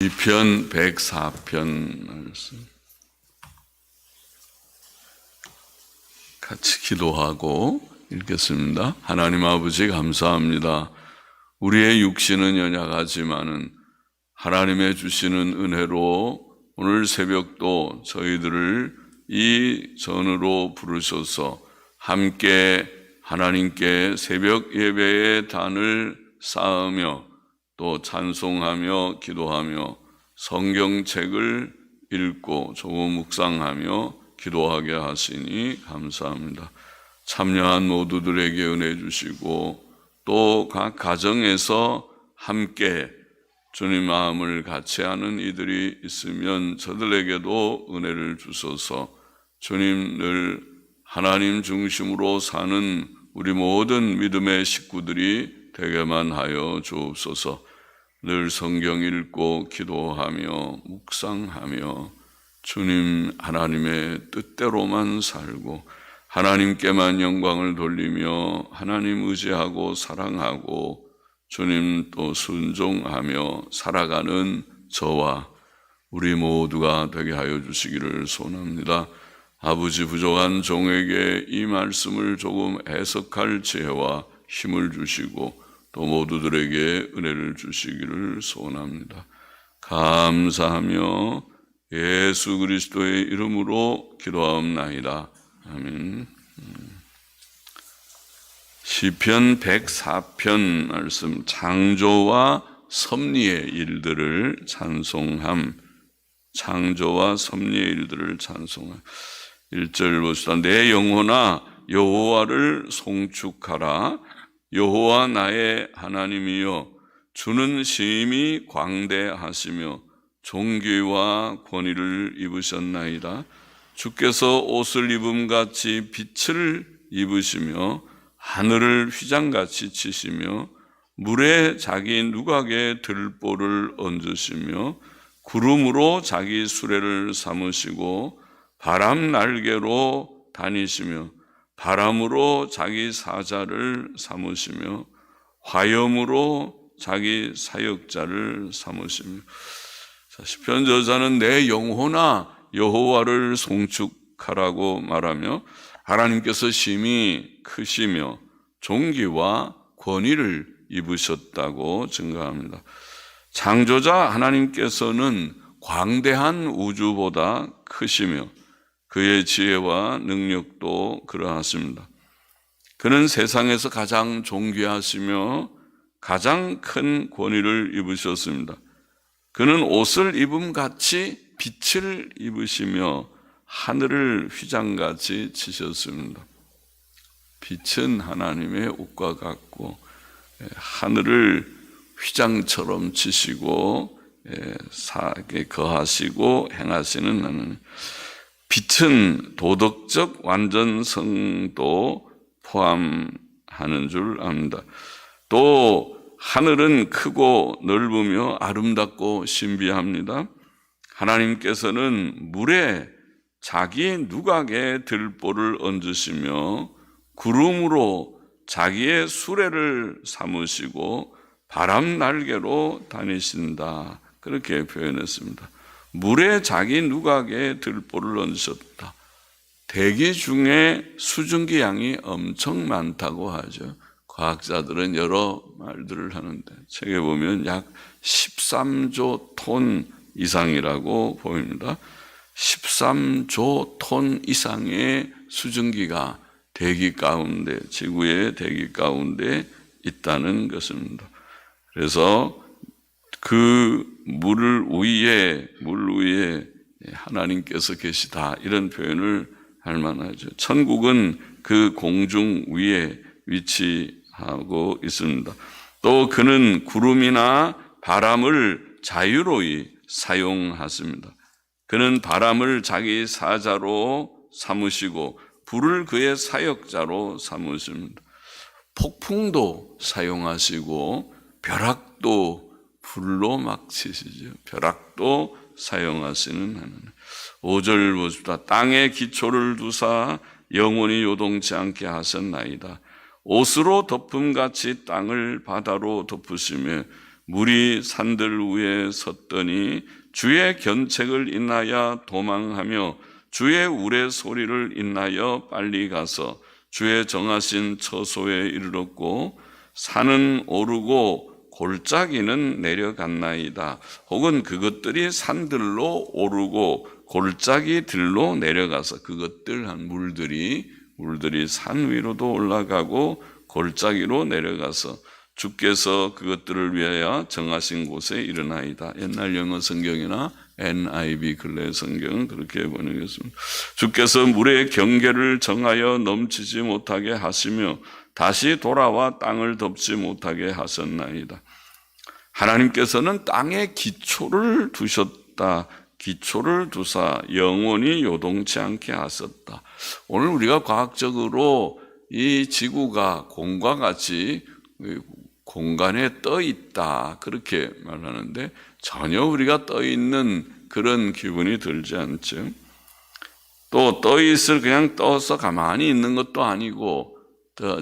시편 104편 말씀 같이 기도하고 읽겠습니다. 하나님 아버지 감사합니다. 우리의 육신은 연약하지만은 하나님의 주시는 은혜로 오늘 새벽도 저희들을 이 전으로 부르셔서 함께 하나님께 새벽 예배의 단을 쌓으며 또 찬송하며 기도하며 성경책을 읽고 조금 묵상하며 기도하게 하시니 감사합니다. 참여한 모두들에게 은혜 주시고 또 각 가정에서 함께 주님 마음을 같이 하는 이들이 있으면 저들에게도 은혜를 주소서. 주님 늘 하나님 중심으로 사는 우리 모든 믿음의 식구들이 되게만 하여 주옵소서. 늘 성경 읽고 기도하며 묵상하며 주님 하나님의 뜻대로만 살고 하나님께만 영광을 돌리며 하나님 의지하고 사랑하고 주님 또 순종하며 살아가는 저와 우리 모두가 되게 하여 주시기를 소원합니다. 아버지 부족한 종에게 이 말씀을 조금 해석할 지혜와 힘을 주시고 또 모두들에게 은혜를 주시기를 소원합니다. 감사하며 예수 그리스도의 이름으로 기도하옵나이다. 아멘. 시편 104편 말씀, 창조와 섭리의 일들을 찬송함. 창조와 섭리의 일들을 찬송함. 1절 봅시다. 내 영혼아 여호와를 송축하라. 여호와 나의 하나님이여, 주는 심히 광대하시며 존귀와 권위를 입으셨나이다. 주께서 옷을 입음같이 빛을 입으시며 하늘을 휘장같이 치시며 물에 자기 누각에 들보를 얹으시며 구름으로 자기 수레를 삼으시고 바람 날개로 다니시며 바람으로 자기 사자를 삼으시며 화염으로 자기 사역자를 삼으시며. 시편 저자는 내 영혼아 여호와를 송축하라고 말하며 하나님께서 심히 크시며 존귀와 권위를 입으셨다고 증거합니다. 창조자 하나님께서는 광대한 우주보다 크시며 그의 지혜와 능력도 그러하십니다. 그는 세상에서 가장 존귀하시며 가장 큰 권위를 입으셨습니다. 그는 옷을 입음같이 빛을 입으시며 하늘을 휘장같이 치셨습니다. 빛은 하나님의 옷과 같고 하늘을 휘장처럼 치시고 거하시고 행하시는 하나님. 빛은 도덕적 완전성도 포함하는 줄 압니다. 또 하늘은 크고 넓으며 아름답고 신비합니다. 하나님께서는 물에 자기 누각에 들보를 얹으시며 구름으로 자기의 수레를 삼으시고 바람 날개로 다니신다. 그렇게 표현했습니다. 물에 자기 누각에 들보를 얹으셨다. 대기 중에 수증기 양이 엄청 많다고 하죠. 과학자들은 여러 말들을 하는데 책에 보면 약 13조 톤 이상이라고 보입니다. 13조 톤 이상의 수증기가 대기 가운데, 지구의 대기 가운데 있다는 것입니다. 그래서 그 물 위에 하나님께서 계시다, 이런 표현을 할 만하죠. 천국은 그 공중 위에 위치하고 있습니다. 또 그는 구름이나 바람을 자유로이 사용하십니다. 그는 바람을 자기 사자로 삼으시고 불을 그의 사역자로 삼으십니다. 폭풍도 사용하시고 벼락도 불로 막 치시죠. 벼락도 사용하시는 하나님. 5절 보십시다. 땅에 기초를 두사 영원히 요동치 않게 하셨나이다. 옷으로 덮음같이 땅을 바다로 덮으시며 물이 산들 위에 섰더니 주의 견책을 인하여 도망하며 주의 우레 소리를 인하여 빨리 가서 주의 정하신 처소에 이르렀고 산은 오르고 골짜기는 내려갔나이다. 혹은 그것들이 산들로 오르고 골짜기들로 내려가서 그것들 한 물들이 산 위로도 올라가고 골짜기로 내려가서 주께서 그것들을 위하여 정하신 곳에 이르나이다. 옛날 영어 성경이나 NIV 근래 성경은 그렇게 번역했습니다. 주께서 물의 경계를 정하여 넘치지 못하게 하시며 다시 돌아와 땅을 덮지 못하게 하셨나이다. 하나님께서는 땅에 기초를 두셨다. 기초를 두사 영원히 요동치 않게 하셨다. 오늘 우리가 과학적으로 이 지구가 공과 같이 공간에 떠 있다 그렇게 말하는데 전혀 우리가 떠 있는 그런 기분이 들지 않죠. 또 떠 있을 그냥 떠서 가만히 있는 것도 아니고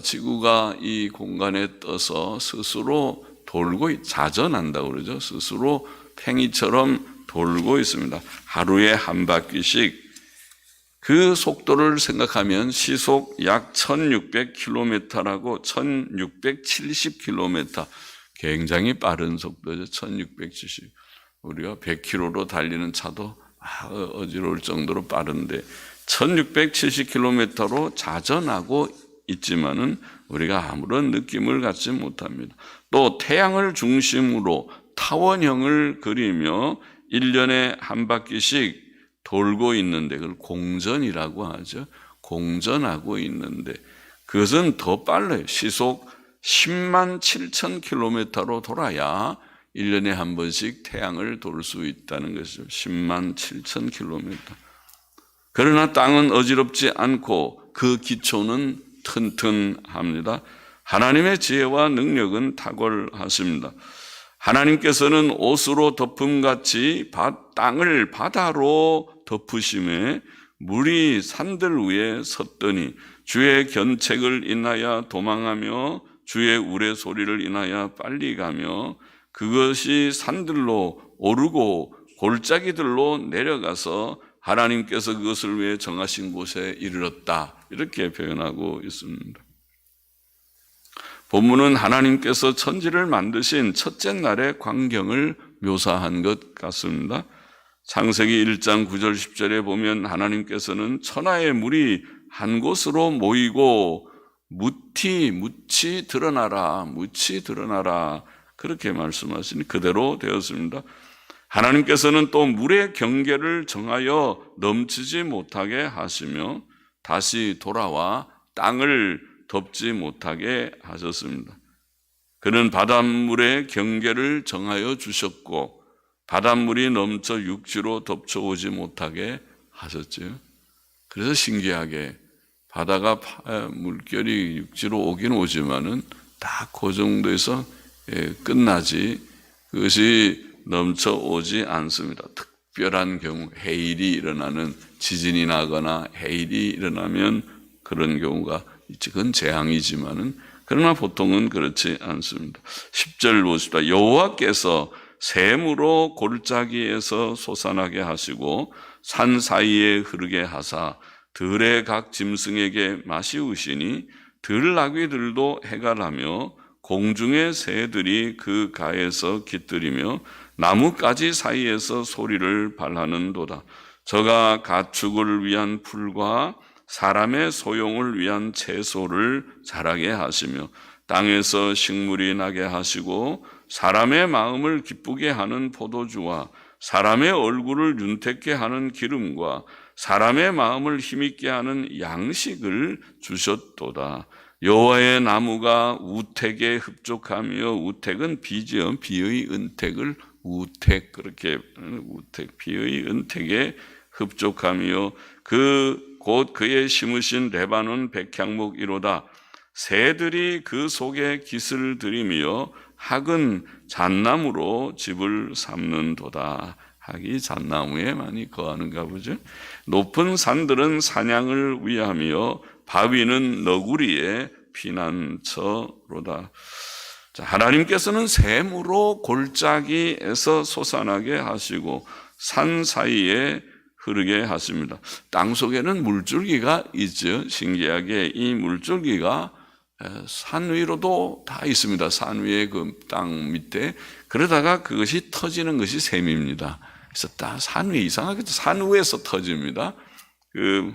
지구가 이 공간에 떠서 스스로 돌고 자전한다고 그러죠. 스스로 팽이처럼 돌고 있습니다. 하루에 한 바퀴씩. 그 속도를 생각하면 시속 약 1600km라고 1670km 굉장히 빠른 속도죠. 1670. 우리가 100km로 달리는 차도 어지러울 정도로 빠른데 1670km로 자전하고 있지만은 우리가 아무런 느낌을 갖지 못합니다. 또 태양을 중심으로 타원형을 그리며 1년에 한 바퀴씩 돌고 있는데 그걸 공전이라고 하죠. 공전하고 있는데 그것은 더 빨라요. 시속 10만 7천 킬로미터로 돌아야 1년에 한 번씩 태양을 돌 수 있다는 것이죠. 10만 7천 킬로미터. 그러나 땅은 어지럽지 않고 그 기초는 튼튼합니다. 하나님의 지혜와 능력은 탁월하십니다. 하나님께서는 옷으로 덮음같이 땅을 바다로 덮으심에 물이 산들 위에 섰더니 주의 견책을 인하여 도망하며 주의 우레 소리를 인하여 빨리 가며 그것이 산들로 오르고 골짜기들로 내려가서 하나님께서 그것을 위해 정하신 곳에 이르렀다. 이렇게 표현하고 있습니다. 본문은 하나님께서 천지를 만드신 첫째 날의 광경을 묘사한 것 같습니다. 창세기 1장 9절 10절에 보면 하나님께서는 천하의 물이 한 곳으로 모이고 묻히 드러나라 그렇게 말씀하시니 그대로 되었습니다. 하나님께서는 또 물의 경계를 정하여 넘치지 못하게 하시며 다시 돌아와 땅을 덮지 못하게 하셨습니다. 그는 바닷물의 경계를 정하여 주셨고 바닷물이 넘쳐 육지로 덮쳐오지 못하게 하셨죠. 그래서 신기하게 바다가 물결이 육지로 오긴 오지만은 딱 그 정도에서 끝나지 그것이 넘쳐 오지 않습니다. 특별한 경우 해일이 일어나는 지진이 나거나 해일이 일어나면 그런 경우가 있지. 그건 재앙이지만은 그러나 보통은 그렇지 않습니다. 10절 보십시다. 여호와께서 샘으로 골짜기에서 솟아나게 하시고 산 사이에 흐르게 하사 들의 각 짐승에게 마시우시니 들나귀들도 해갈하며 공중의 새들이 그 가에서 깃들이며 나뭇가지 사이에서 소리를 발하는도다. 저가 가축을 위한 풀과 사람의 소용을 위한 채소를 자라게 하시며 땅에서 식물이 나게 하시고 사람의 마음을 기쁘게 하는 포도주와 사람의 얼굴을 윤택케 하는 기름과 사람의 마음을 힘있게 하는 양식을 주셨도다. 여호와의 나무가 우택에 흡족하며 우택은 비지어 비의 은택을 우택 그렇게 우택 비의 은택에 흡족하며 곧 그의 심으신 레바논 백향목이로다. 새들이 그 속에 깃을 들이며 학은 잣나무로 집을 삼는도다. 학이 잣나무에 많이 거하는가 보죠. 높은 산들은 사냥을 위하며 바위는 너구리의 피난처로다. 자, 하나님께서는 샘으로 골짜기에서 솟아나게 하시고 산 사이에 흐르게 하십니다. 땅 속에는 물줄기가 있죠. 신기하게 이 물줄기가 산 위로도 다 있습니다. 산 위에 그 땅 밑에. 그러다가 그것이 터지는 것이 샘입니다. 그래서 산 위, 이상하게 산 위에서 터집니다. 그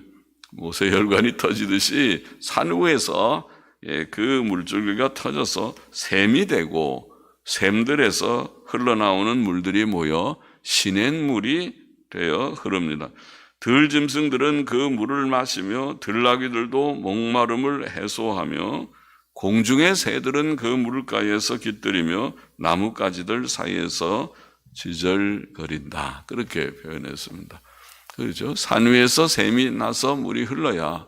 모세혈관이 터지듯이 산 위에서 그 물줄기가 터져서 샘이 되고 샘들에서 흘러나오는 물들이 모여 시냇물이 되어 흐릅니다. 들짐승들은 그 물을 마시며 들나귀들도 목마름을 해소하며 공중의 새들은 그 물가에서 깃들이며 나뭇가지들 사이에서 지절거린다. 그렇게 표현했습니다. 그렇죠? 산 위에서 샘이 나서 물이 흘러야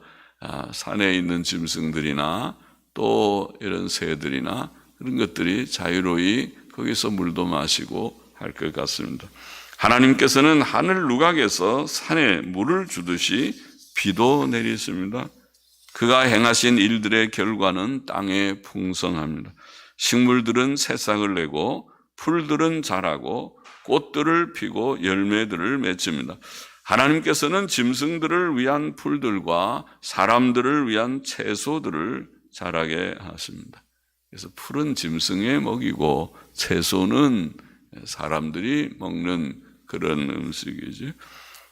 산에 있는 짐승들이나 또 이런 새들이나 그런 것들이 자유로이 거기서 물도 마시고 할 것 같습니다. 하나님께서는 하늘 누각에서 산에 물을 주듯이 비도 내리십니다. 그가 행하신 일들의 결과는 땅에 풍성합니다. 식물들은 새싹을 내고 풀들은 자라고 꽃들을 피고 열매들을 맺습니다. 하나님께서는 짐승들을 위한 풀들과 사람들을 위한 채소들을 자라게 하십니다. 그래서 풀은 짐승의 먹이고 채소는 사람들이 먹는 그런 음식이죠.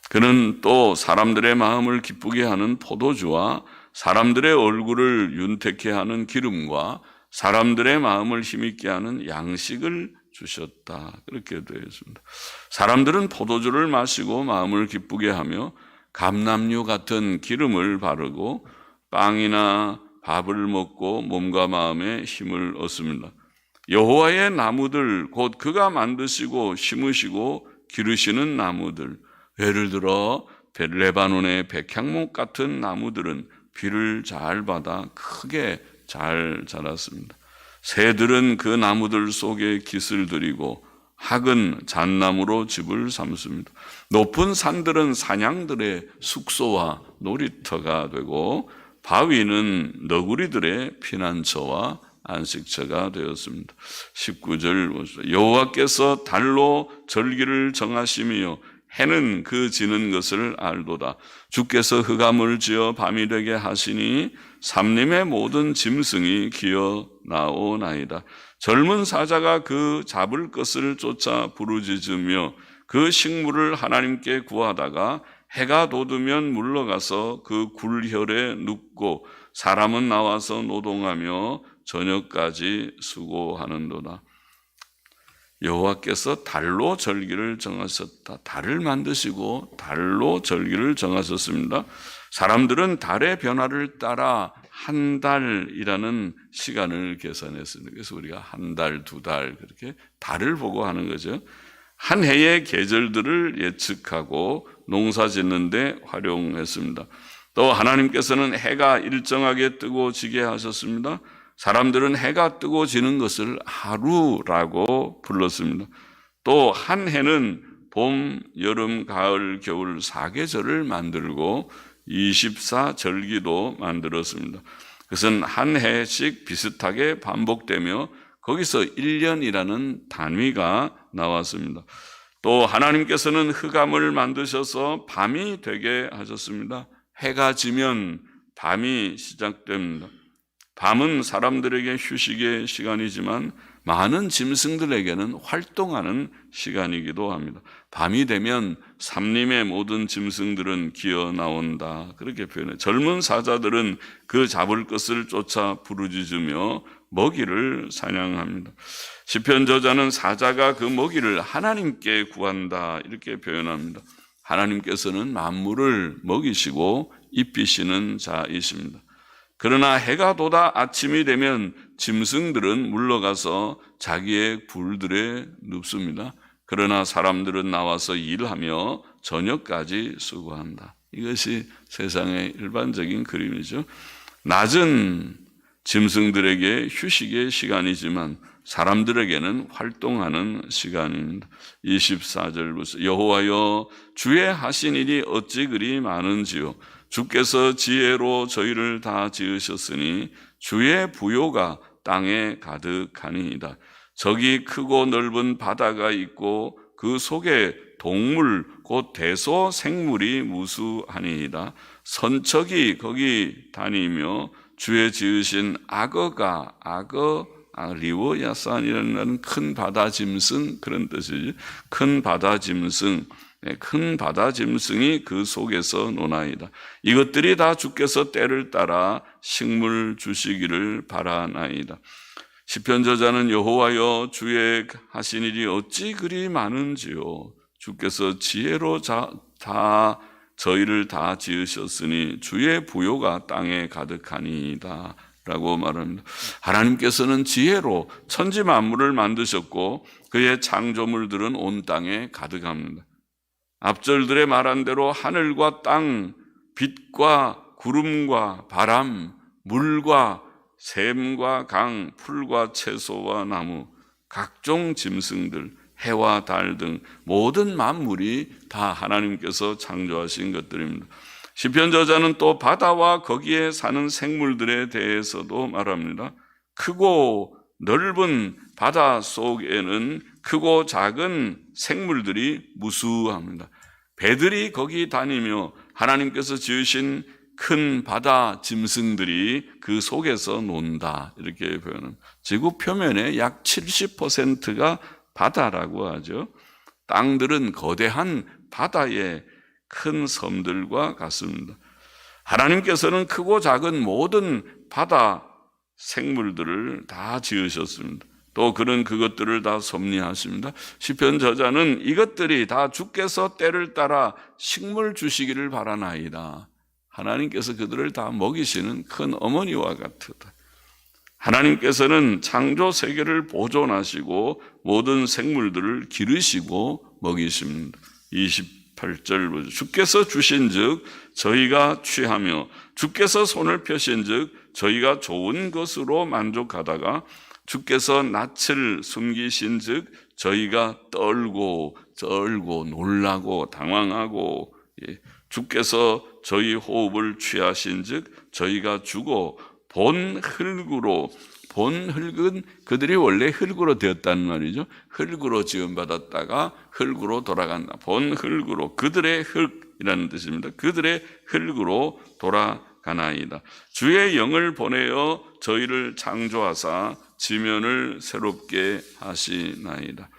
그는 또 사람들의 마음을 기쁘게 하는 포도주와 사람들의 얼굴을 윤택케 하는 기름과 사람들의 마음을 힘있게 하는 양식을 주셨다. 그렇게 되어 있습니다. 사람들은 포도주를 마시고 마음을 기쁘게 하며 감람류 같은 기름을 바르고 빵이나 밥을 먹고 몸과 마음에 힘을 얻습니다. 여호와의 나무들 곧 그가 만드시고 심으시고 기르시는 나무들, 예를 들어 레바논의 백향목 같은 나무들은 비를 잘 받아 크게 잘 자랐습니다. 새들은 그 나무들 속에 깃을 들이고 학은 잣나무로 집을 삼습니다. 높은 산들은 사냥들의 숙소와 놀이터가 되고 바위는 너구리들의 피난처와 안식처가 되었습니다. 19절 여호와께서 달로 절기를 정하시며 해는 그 지는 것을 알도다. 주께서 흑암을 지어 밤이 되게 하시니 삼림의 모든 짐승이 기어 나오나이다. 젊은 사자가 그 잡을 것을 쫓아 부르짖으며 그 식물을 하나님께 구하다가 해가 돋으면 물러가서 그 굴혈에 눕고 사람은 나와서 노동하며 저녁까지 수고하는도다. 여호와께서 달로 절기를 정하셨다. 달을 만드시고 달로 절기를 정하셨습니다. 사람들은 달의 변화를 따라 한 달이라는 시간을 계산했습니다. 그래서 우리가 한 달, 두 달 그렇게 달을 보고 하는 거죠. 한 해의 계절들을 예측하고 농사 짓는 데 활용했습니다. 또 하나님께서는 해가 일정하게 뜨고 지게 하셨습니다. 사람들은 해가 뜨고 지는 것을 하루라고 불렀습니다. 또 한 해는 봄, 여름, 가을, 겨울 4계절을 만들고 24절기도 만들었습니다. 그것은 한 해씩 비슷하게 반복되며 거기서 1년이라는 단위가 나왔습니다. 또 하나님께서는 흑암을 만드셔서 밤이 되게 하셨습니다. 해가 지면 밤이 시작됩니다. 밤은 사람들에게 휴식의 시간이지만 많은 짐승들에게는 활동하는 시간이기도 합니다. 밤이 되면 삼림의 모든 짐승들은 기어 나온다. 그렇게 표현해요. 젊은 사자들은 그 잡을 것을 쫓아 부르짖으며 먹이를 사냥합니다. 시편 저자는 사자가 그 먹이를 하나님께 구한다. 이렇게 표현합니다. 하나님께서는 만물을 먹이시고 입히시는 자이십니다. 그러나 해가 돋아 아침이 되면 짐승들은 물러가서 자기의 굴들에 눕습니다. 그러나 사람들은 나와서 일하며 저녁까지 수고한다. 이것이 세상의 일반적인 그림이죠. 낮은 짐승들에게 휴식의 시간이지만 사람들에게는 활동하는 시간입니다. 24절부터 여호와여 주의 하신 일이 어찌 그리 많은지요. 주께서 지혜로 저희를 다 지으셨으니 주의 부요가 땅에 가득하니이다. 저기 크고 넓은 바다가 있고 그 속에 동물 곧 대소 생물이 무수하니이다. 선척이 거기 다니며 주의 지으신 악어가 리워야산이라는 큰 바다 짐승 그런 뜻이지. 큰 바다 짐승 큰 바다 짐승이 그 속에서 노나이다. 이것들이 다 주께서 때를 따라 식물 주시기를 바라나이다. 시편 저자는 여호와여 주의 하신 일이 어찌 그리 많은지요. 주께서 지혜로 저희를 다 지으셨으니 주의 부요가 땅에 가득하니이다 라고 말합니다. 하나님께서는 지혜로 천지 만물을 만드셨고 그의 창조물들은 온 땅에 가득합니다. 앞절들의 말한 대로 하늘과 땅, 빛과 구름과 바람, 물과 샘과 강, 풀과 채소와 나무, 각종 짐승들, 해와 달 등 모든 만물이 다 하나님께서 창조하신 것들입니다. 시편 저자는 또 바다와 거기에 사는 생물들에 대해서도 말합니다. 크고 넓은 바다 속에는 크고 작은 생물들이 무수합니다. 배들이 거기 다니며 하나님께서 지으신 큰 바다 짐승들이 그 속에서 논다 이렇게 표현합니다. 지구 표면의 약 70%가 바다라고 하죠. 땅들은 거대한 바다의 큰 섬들과 같습니다. 하나님께서는 크고 작은 모든 바다 생물들을 다 지으셨습니다. 또 그는 그것들을 다 섭리하십니다. 시편 저자는 이것들이 다 주께서 때를 따라 식물 주시기를 바라나이다. 하나님께서 그들을 다 먹이시는 큰 어머니와 같다. 하나님께서는 창조 세계를 보존하시고 모든 생물들을 기르시고 먹이십니다. 28절 보죠. 주께서 주신즉 저희가 취하며 주께서 손을 펴신즉 저희가 좋은 것으로 만족하다가 주께서 낯을 숨기신즉 저희가 떨고 놀라고 당황하고 주께서 저희 호흡을 취하신즉 저희가 죽어 본 흙은 그들이 원래 흙으로 되었다는 말이죠. 흙으로 지음받았다가 흙으로 돌아간다. 본 흙으로 그들의 흙이라는 뜻입니다. 그들의 흙으로 돌아가나이다. 주의 영을 보내어 저희를 창조하사 지면을 새롭게 하시나이다.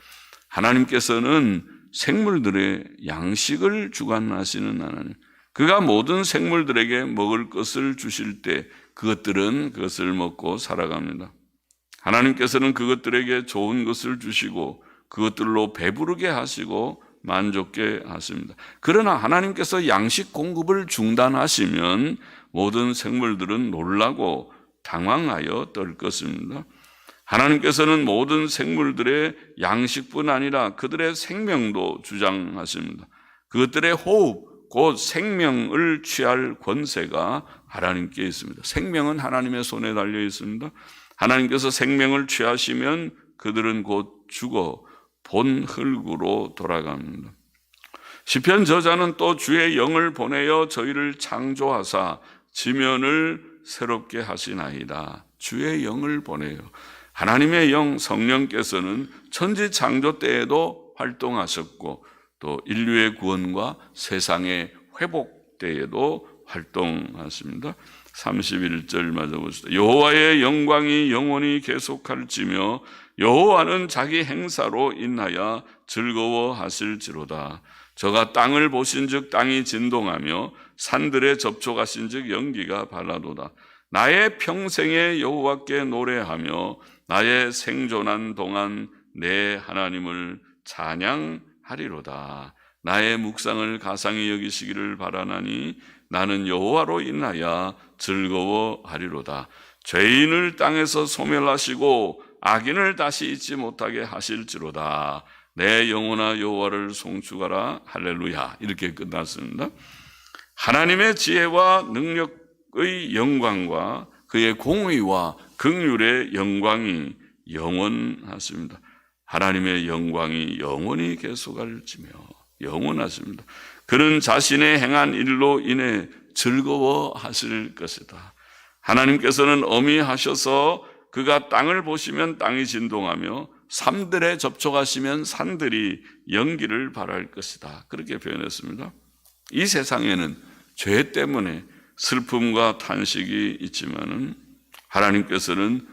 하나님께서는 생물들의 양식을 주관하시는 하나님. 그가 모든 생물들에게 먹을 것을 주실 때 그것들은 그것을 먹고 살아갑니다. 하나님께서는 그것들에게 좋은 것을 주시고 그것들로 배부르게 하시고 만족게 하십니다. 그러나 하나님께서 양식 공급을 중단하시면 모든 생물들은 놀라고 당황하여 떨 것입니다. 하나님께서는 모든 생물들의 양식뿐 아니라 그들의 생명도 주장하십니다. 그것들의 호흡, 곧 생명을 취할 권세가 하나님께 있습니다. 생명은 하나님의 손에 달려 있습니다. 하나님께서 생명을 취하시면 그들은 곧 죽어 본 흙으로 돌아갑니다. 시편 저자는 또 주의 영을 보내어 저희를 창조하사 지면을 새롭게 하시나이다. 주의 영을 보내요. 하나님의 영 성령께서는 천지 창조 때에도 활동하셨고 또 인류의 구원과 세상의 회복 때에도 활동하십니다. 31절 맞아 보시다. 여호와의 영광이 영원히 계속할지며 여호와는 자기 행사로 인하여 즐거워하실지로다. 저가 땅을 보신즉 땅이 진동하며 산들에 접촉하신즉 연기가 발라도다. 나의 평생에 여호와께 노래하며 나의 생존한 동안 내 하나님을 찬양하리로다. 나의 묵상을 가상히 여기시기를 바라나니 나는 여호와로 인하여 즐거워하리로다. 죄인을 땅에서 소멸하시고 악인을 다시 잊지 못하게 하실지로다. 내 영혼아 여호와를 송축하라. 할렐루야. 이렇게 끝났습니다. 하나님의 지혜와 능력의 영광과 그의 공의와 긍휼의 영광이 영원하십니다. 하나님의 영광이 영원히 계속할지며 영원하십니다. 그는 자신의 행한 일로 인해 즐거워하실 것이다. 하나님께서는 어미하셔서 그가 땅을 보시면 땅이 진동하며 산들에 접촉하시면 산들이 연기를 발할 것이다. 그렇게 표현했습니다. 이 세상에는 죄 때문에 슬픔과 탄식이 있지만은 하나님께서는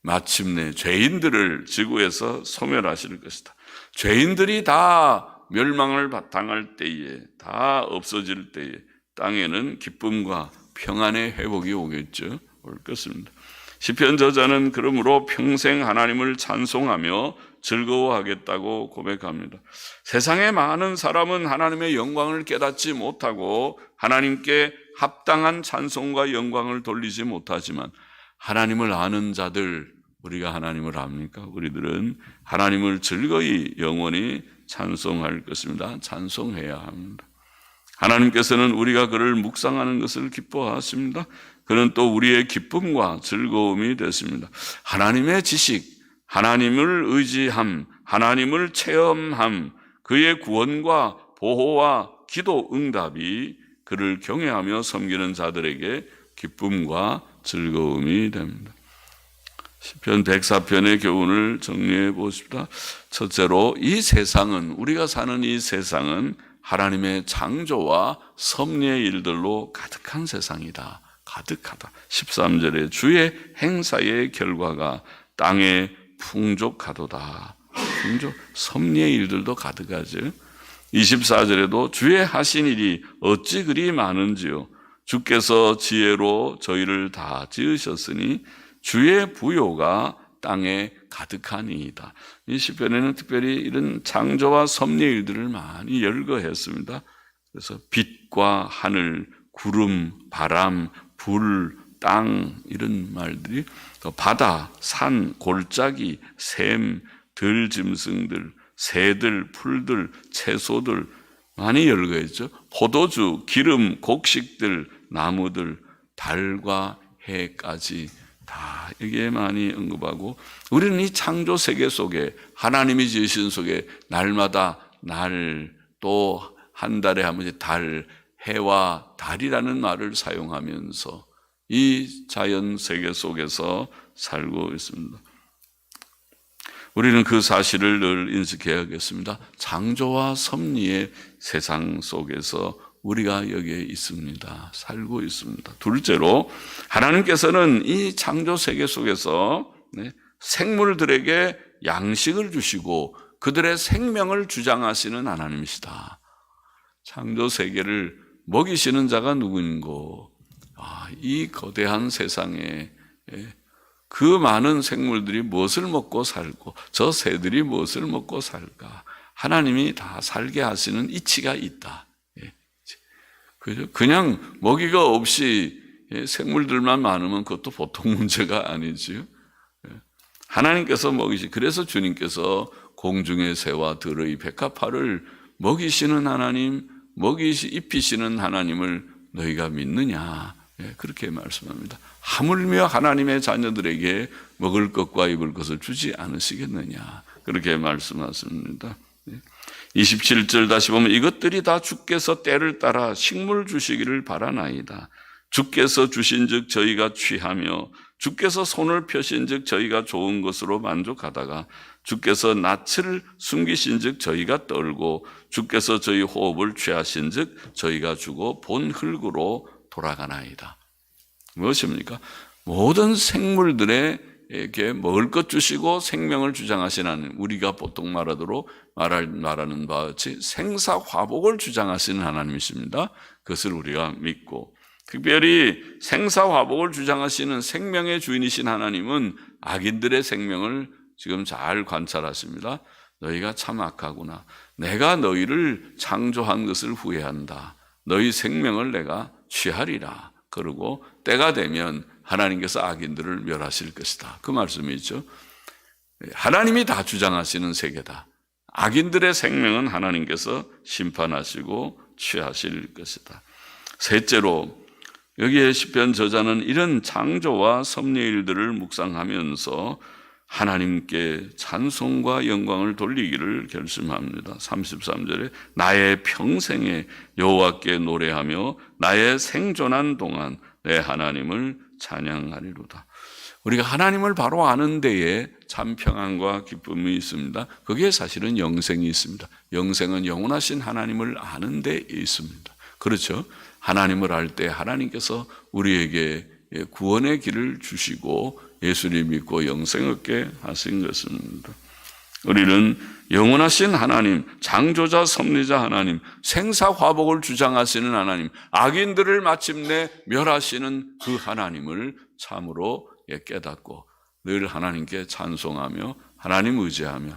마침내 죄인들을 지구에서 소멸하실 것이다. 죄인들이 다 멸망을 당할 때에, 다 없어질 때에 땅에는 기쁨과 평안의 회복이 오겠죠. 올 것입니다. 시편 저자는 그러므로 평생 하나님을 찬송하며 즐거워하겠다고 고백합니다. 세상의 많은 사람은 하나님의 영광을 깨닫지 못하고 하나님께 합당한 찬송과 영광을 돌리지 못하지만 하나님을 아는 자들, 우리가 하나님을 압니까? 우리들은 하나님을 즐거이 영원히 찬송할 것입니다. 찬송해야 합니다. 하나님께서는 우리가 그를 묵상하는 것을 기뻐하십니다. 그는 또 우리의 기쁨과 즐거움이 됐습니다. 하나님의 지식, 하나님을 의지함, 하나님을 체험함, 그의 구원과 보호와 기도 응답이 그를 경외하며 섬기는 자들에게 기쁨과 즐거움이 됩니다. 시편 104편의 교훈을 정리해 보십시다. 첫째로 이 세상은, 우리가 사는 이 세상은 하나님의 창조와 섭리의 일들로 가득한 세상이다. 가득하다. 13절에 주의 행사의 결과가 땅에 풍족하도다. 섭리의 일들도 가득하죠. 24절에도 주의 하신 일이 어찌 그리 많은지요. 주께서 지혜로 저희를 다 지으셨으니 주의 부요가 땅에 가득하니이다. 이 시편에는 특별히 이런 창조와 섭리의 일들을 많이 열거했습니다. 그래서 빛과 하늘, 구름, 바람, 불, 땅 이런 말들이, 또 바다, 산, 골짜기, 샘, 들짐승들, 새들, 풀들, 채소들 많이 열거했죠. 포도주, 기름, 곡식들, 나무들, 달과 해까지 다 여기에 많이 언급하고, 우리는 이 창조 세계 속에 하나님이 지으신 속에 날마다 날, 또 한 달에 한 번씩 달, 해와 달이라는 말을 사용하면서 이 자연 세계 속에서 살고 있습니다. 우리는 그 사실을 늘 인식해야겠습니다. 창조와 섭리의 세상 속에서 우리가 여기에 있습니다. 살고 있습니다. 둘째로, 하나님께서는 이 창조 세계 속에서 생물들에게 양식을 주시고 그들의 생명을 주장하시는 하나님이시다. 창조 세계를 먹이시는 자가 누구인고, 이 거대한 세상에 그 많은 생물들이 무엇을 먹고 살고 저 새들이 무엇을 먹고 살까? 하나님이 다 살게 하시는 이치가 있다. 그냥 먹이가 없이 생물들만 많으면 그것도 보통 문제가 아니지요. 하나님께서 먹이시, 그래서 주님께서 공중의 새와 들의 백합화를 먹이시는 하나님, 입히시는 하나님을 너희가 믿느냐? 그렇게 말씀합니다. 하물며 하나님의 자녀들에게 먹을 것과 입을 것을 주지 않으시겠느냐? 그렇게 말씀하십니다. 27절 다시 보면 이것들이 다 주께서 때를 따라 식물 주시기를 바라나이다. 주께서 주신즉 저희가 취하며 주께서 손을 펴신즉 저희가 좋은 것으로 만족하다가 주께서 낯을 숨기신즉 저희가 떨고 주께서 저희 호흡을 취하신즉 저희가 죽어 본 흙으로 돌아가나이다. 무엇입니까? 모든 생물들에게 먹을 것 주시고 생명을 주장하시는 하나님, 우리가 보통 말하는 바와 같이 생사화복을 주장하시는 하나님이십니다. 그것을 우리가 믿고, 특별히 생사화복을 주장하시는 생명의 주인이신 하나님은 악인들의 생명을 지금 잘 관찰하십니다. 너희가 참 악하구나. 내가 너희를 창조한 것을 후회한다. 너희 생명을 내가 취하리라. 그러고 때가 되면 하나님께서 악인들을 멸하실 것이다. 그 말씀이죠. 하나님이 다 주장하시는 세계다. 악인들의 생명은 하나님께서 심판하시고 취하실 것이다. 셋째로, 여기에 시편 저자는 이런 창조와 섭리의 일들을 묵상하면서 하나님께 찬송과 영광을 돌리기를 결심합니다. 33절에 나의 평생에 여호와께 노래하며 나의 생존한 동안 내 하나님을 찬양하리로다. 우리가 하나님을 바로 아는 데에 참 평안과 기쁨이 있습니다. 그게 사실은 영생이 있습니다. 영생은 영원하신 하나님을 아는 데 있습니다. 그렇죠? 하나님을 알 때 하나님께서 우리에게 구원의 길을 주시고 예수를 믿고 영생 얻게 하신 것입니다. 우리는 영원하신 하나님, 창조자 섭리자 하나님, 생사화복을 주장하시는 하나님, 악인들을 마침내 멸하시는 그 하나님을 참으로 깨닫고 늘 하나님께 찬송하며 하나님 의지하며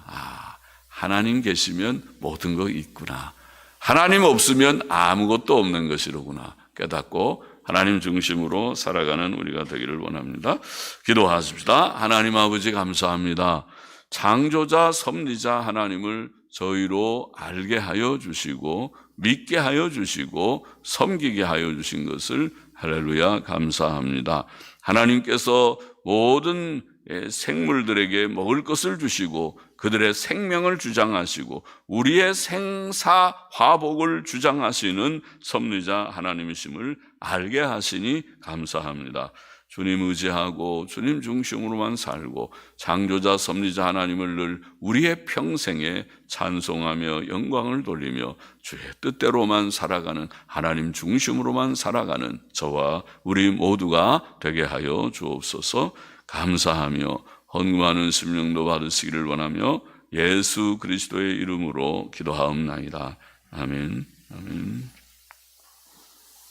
하나님 계시면 모든 거 있구나, 하나님 없으면 아무것도 없는 것이로구나 깨닫고 하나님 중심으로 살아가는 우리가 되기를 원합니다. 기도하십시다. 하나님 아버지 감사합니다. 창조자 섭리자 하나님을 저희로 알게 하여 주시고 믿게 하여 주시고 섬기게 하여 주신 것을 할렐루야 감사합니다. 하나님께서 모든 생물들에게 먹을 것을 주시고 그들의 생명을 주장하시고 우리의 생사화복을 주장하시는 섭리자 하나님이심을 알게 하시니 감사합니다. 주님 의지하고 주님 중심으로만 살고 창조자 섭리자 하나님을 늘 우리의 평생에 찬송하며 영광을 돌리며 주의 뜻대로만 살아가는 하나님 중심으로만 살아가는 저와 우리 모두가 되게 하여 주옵소서. 감사하며 헌금하는 심령도 받으시기를 원하며 예수 그리스도의 이름으로 기도하옵나이다. 아멘. 아멘.